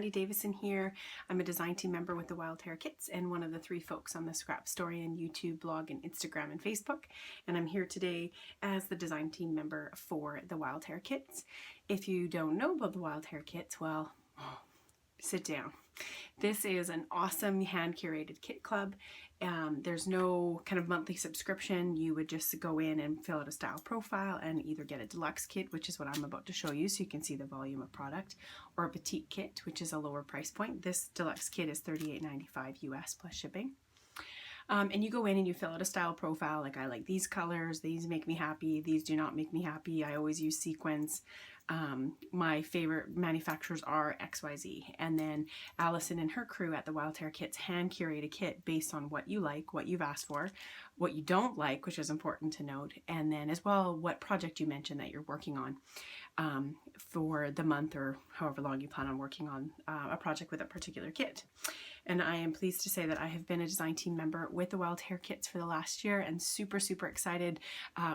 Brandy Davison here. I'm a design team member with the Wild Hare Kits and one of the 3 folks on the Scrap Story and YouTube blog and Instagram and Facebook. And I'm here today as the design team member for the Wild Hare Kits. If you don't know about the Wild Hare Kits, well, sit down. This is an awesome hand-curated kit club. There's no kind of monthly subscription. You would just go in and fill out a style profile and either get a deluxe kit, which is what I'm about to show you so you can see the volume of product, or a petite kit, which is a lower price point. This deluxe kit is $38.95 US plus shipping. And you go in and you fill out a style profile, like I like these colors, these make me happy, these do not make me happy. I always use sequins. My favorite manufacturers are XYZ. And then Alison and her crew at the Wild Hare Kits hand curate a kit based on what you like, what you've asked for, what you don't like, which is important to note, and then as well what project you mentioned that you're working on for the month or however long you plan on working on a project with a particular kit. And I am pleased to say that I have been a design team member with the Wild Hare Kits for the last year and super excited.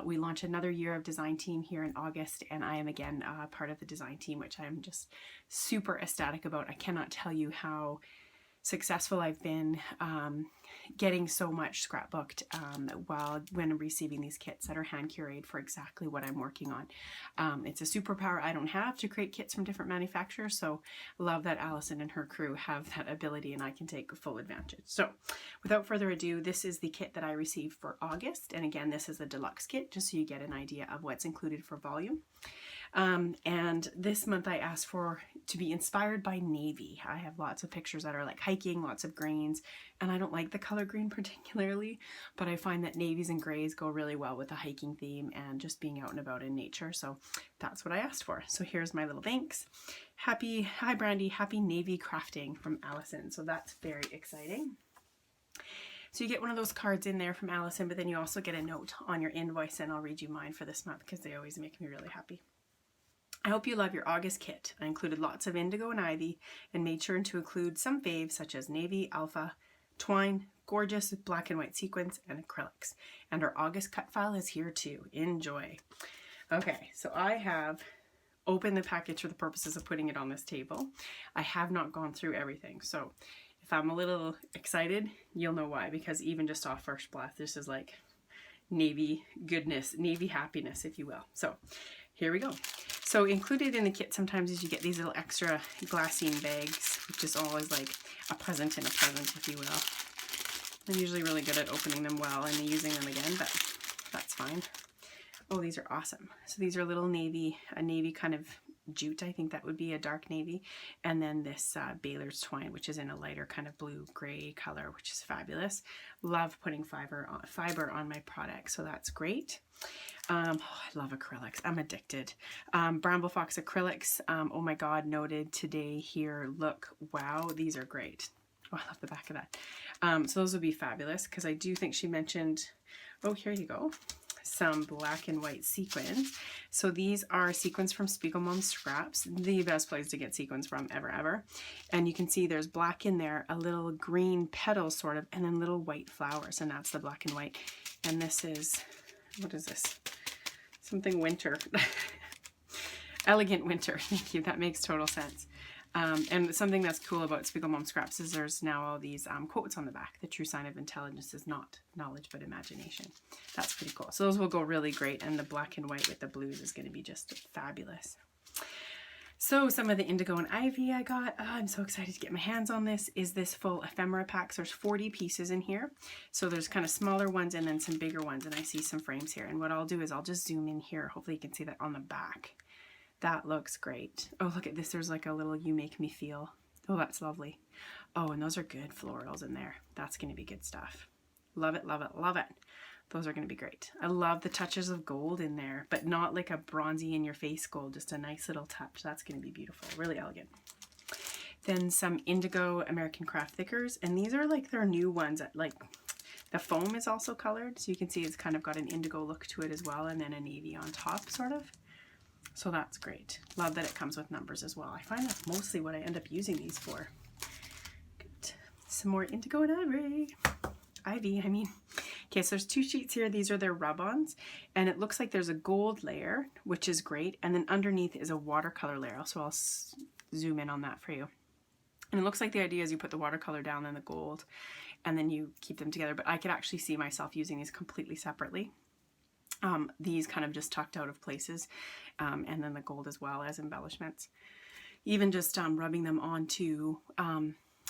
We launch another year of design team here in August, and I am again part of the design team, which I'm just super ecstatic about. I cannot tell you how successful I've been getting so much scrapbooked when receiving these kits that are hand curated for exactly what I'm working on. It's a superpower I don't have to create kits from different manufacturers, so love that Alison and her crew have that ability and I can take full advantage. So without further ado, this is the kit that I received for August, and again this is the deluxe kit just so you get an idea of what's included for volume. And this month I asked for to be inspired by navy. I have lots of pictures that are like hiking, lots of greens, and I don't like the color green particularly, but I find that navies and grays go really well with the hiking theme and just being out and about in nature. So that's what I asked for. So here's my little thanks. Hi Brandy, happy navy crafting from Alison. So that's very exciting. So you get one of those cards in there from Alison, but then you also get a note on your invoice, and I'll read you mine for this month because they always make me really happy. I hope you love your August kit. I included lots of Indigo and Ivy and made sure to include some faves such as navy, alpha, twine, gorgeous black and white sequins, and acrylics. And our August cut file is here too. Enjoy. Okay, so I have opened the package for the purposes of putting it on this table. I have not gone through everything, so if I'm a little excited, you'll know why, because even just off first blast, this is like navy goodness, navy happiness, if you will. So here we go. So included in the kit sometimes is you get these little extra glassine bags, which is always like a present in a present, if you will. I'm usually really good at opening them well and using them again, but that's fine. Oh, these are awesome. So these are little navy, a navy kind of jute, I think that would be a dark navy, and then this Baylor's twine, which is in a lighter kind of blue gray color, which is fabulous. Love putting fiber on my product, so that's great. Oh, I love acrylics. I'm addicted. Bramble Fox acrylics. Oh my God, noted today here. Look, wow, these are great. Oh, I love the back of that. So those would be fabulous because I do think she mentioned, oh, here you go, some black and white sequins. So these are sequins from Spiegelmom Scraps, the best place to get sequins from ever. And you can see there's black in there, a little green petal sort of, and then little white flowers, and that's the black and white. And this is, what is this? Something winter. Elegant winter. Thank you. That makes total sense. And something that's cool about Spiegelmom Scraps is there's now all these quotes on the back. The true sign of intelligence is not knowledge but imagination. That's pretty cool. So those will go really great, and the black and white with the blues is going to be just fabulous. So some of the Indigo and Ivy I got, I'm so excited to get my hands on this, is this full ephemera packs. There's 40 pieces in here. So there's kind of smaller ones and then some bigger ones, and I see some frames here. And what I'll do is I'll just zoom in here. Hopefully you can see that on the back. That looks great. Oh, look at this. There's like a little You Make Me Feel. Oh, that's lovely. Oh, and those are good florals in there. That's going to be good stuff. Love it, love it, love it. Those are going to be great. I love the touches of gold in there, but not like a bronzy in your face gold, just a nice little touch. That's going to be beautiful, really elegant. Then some Indigo American Craft Thickers, and these are like their new ones that like the foam is also colored, so you can see it's kind of got an indigo look to it as well, and then a navy on top sort of. So that's great. Love that it comes with numbers as well. I find that's mostly what I end up using these for. Good. Some more Indigo and Ivy, I mean. Okay, so there's 2 sheets here. These are their rub-ons, and it looks like there's a gold layer, which is great, and then underneath is a watercolor layer. So I'll zoom in on that for you. And it looks like the idea is you put the watercolor down and the gold, and then you keep them together. But I could actually see myself using these completely separately. These kind of just tucked out of places, and then the gold as well as embellishments. Even just rubbing them onto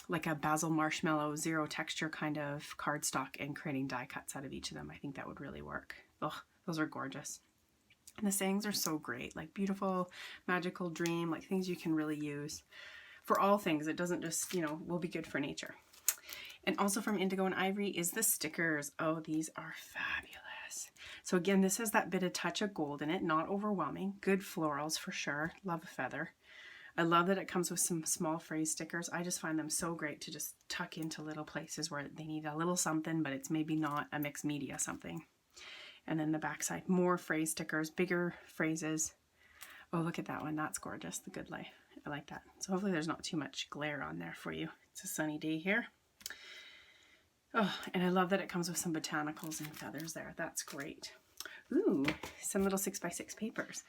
like a basil marshmallow zero texture kind of cardstock and creating die cuts out of each of them. I think that would really work. Oh, those are gorgeous. And the sayings are so great, like beautiful, magical, dream, like things you can really use for all things. It doesn't just, you know, will be good for nature. And also from Indigo and Ivy is the stickers. Oh, these are fabulous. So again, this has that bit of touch of gold in it, not overwhelming. Good florals for sure. Love a feather. I love that it comes with some small phrase stickers. I just find them so great to just tuck into little places where they need a little something, but it's maybe not a mixed media something. And then the backside, more phrase stickers, bigger phrases. Oh, look at that one. That's gorgeous. The Good Life. I like that. So hopefully there's not too much glare on there for you. It's a sunny day here. Oh, and I love that it comes with some botanicals and feathers there. That's great. Ooh, some little 6x6 papers.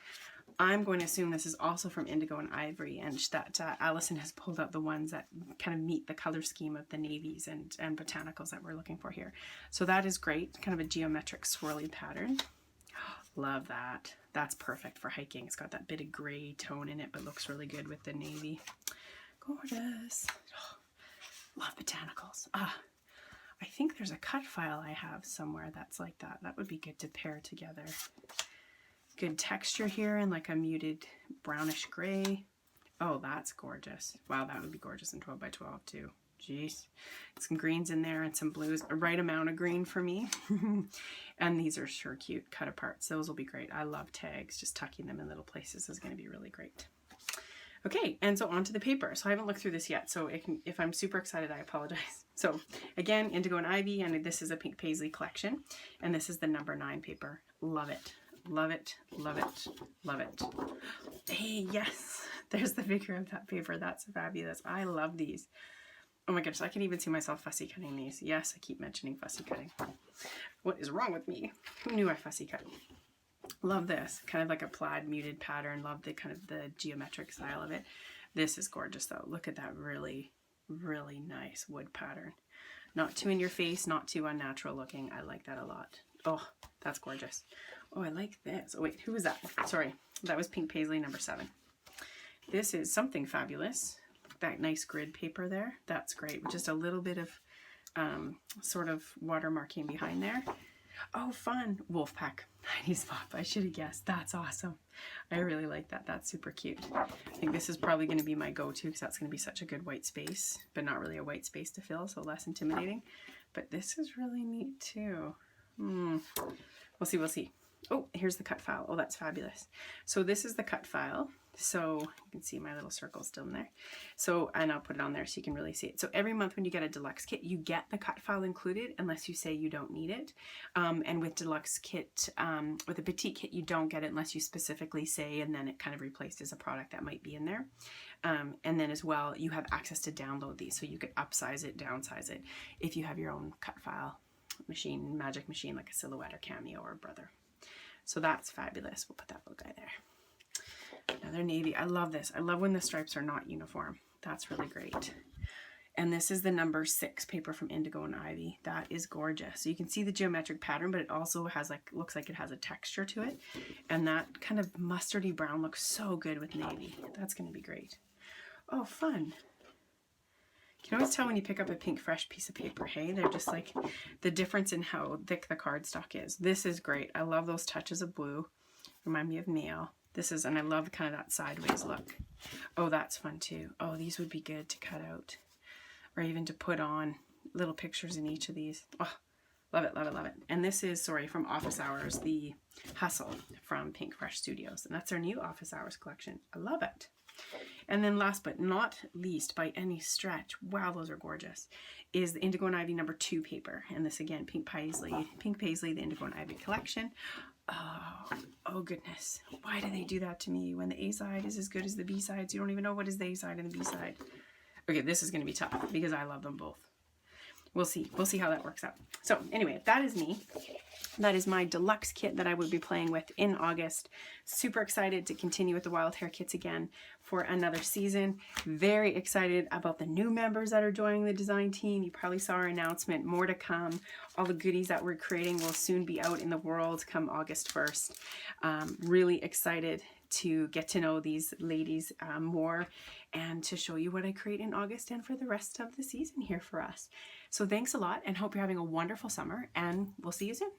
I'm going to assume this is also from Indigo and Ivy, and that Alison has pulled out the ones that kind of meet the color scheme of the navies and botanicals that we're looking for here. So that is great. Kind of a geometric swirly pattern. Love that. That's perfect for hiking. It's got that bit of gray tone in it, but looks really good with the navy. Gorgeous. Oh, love botanicals. I think there's a cut file I have somewhere that's like that. That would be good to pair together. Good texture here and like a muted brownish gray. Oh, that's gorgeous. Wow, that would be gorgeous in 12 by 12 too. Jeez. Some greens in there and some blues. A right amount of green for me. And these are sure cute cut aparts. Those will be great. I love tags. Just tucking them in little places is going to be really great. Okay, and so onto the paper. So I haven't looked through this yet, so if I'm super excited, I apologize. So again, Indigo and Ivy, and this is a Pink Paislee collection, and this is the number 9 paper. Love it. Love it, love it, love it. Hey, yes, there's the figure of that paper. That's fabulous. I love these. Oh my goodness, I can even see myself fussy cutting these. Yes, I keep mentioning fussy cutting. What is wrong with me? Who knew I fussy cut? Love this, kind of like a plaid muted pattern. Love the kind of the geometric style of it. This is gorgeous though. Look at that really, really nice wood pattern. Not too in your face, not too unnatural looking. I like that a lot. Oh, that's gorgeous. Oh, I like this. Oh wait, who was that? Sorry, that was Pink Paislee number 7. This is Something Fabulous. That nice grid paper there. That's great. With just a little bit of sort of watermarking behind there. Oh, fun. Wolfpack. Heidi Pop. I should have guessed. That's awesome. I really like that. That's super cute. I think this is probably going to be my go-to because that's going to be such a good white space, but not really a white space to fill, so less intimidating. But this is really neat too. We'll see, we'll see. Oh, here's the cut file. Oh, that's fabulous. So this is the cut file. So you can see my little circle still in there. So, and I'll put it on there so you can really see it. So every month when you get a deluxe kit, you get the cut file included unless you say you don't need it. And with deluxe kit, with a petite kit, you don't get it unless you specifically say, and then it kind of replaces a product that might be in there. And then as well, you have access to download these. So you could upsize it, downsize it if you have your own cut file machine, magic machine, like a Silhouette or Cameo or Brother. So that's fabulous. We'll put that little guy there. Another navy. I love this. I love when the stripes are not uniform. That's really great. And this is the number 6 paper from Indigo and Ivy. That is gorgeous. So you can see the geometric pattern, but it also has like, looks like it has a texture to it. And that kind of mustardy brown looks so good with navy. That's going to be great. Oh, fun. You can always tell when you pick up a pink fresh piece of paper, hey? They're just like the difference in how thick the cardstock is. This is great. I love those touches of blue. Remind me of nail. This is, and I love kind of that sideways look. Oh, that's fun too. Oh, these would be good to cut out or even to put on little pictures in each of these. Oh, love it, love it, love it. And this is, sorry, from Office Hours, the Hustle from Pink Fresh Studios. And that's our new Office Hours collection. I love it. And then last but not least by any stretch, wow, those are gorgeous, is the Indigo and Ivy number 2 paper. And this again, Pink Paislee, the Indigo and Ivy collection. Oh goodness. Why do they do that to me when the A side is as good as the B sides? You don't even know what is the A side and the B side. Okay, this is going to be tough because I love them both. we'll see how that works out. So anyway, that is me. That is my deluxe kit that I would be playing with in August. Super excited to continue with the Wild Hare kits again for another season. Very excited about the new members that are joining the design team. You probably saw our announcement, more to come. All the goodies that we're creating will soon be out in the world come August 1st. Really excited to get to know these ladies more and to show you what I create in August and for the rest of the season here for us. So thanks a lot and hope you're having a wonderful summer, and we'll see you soon.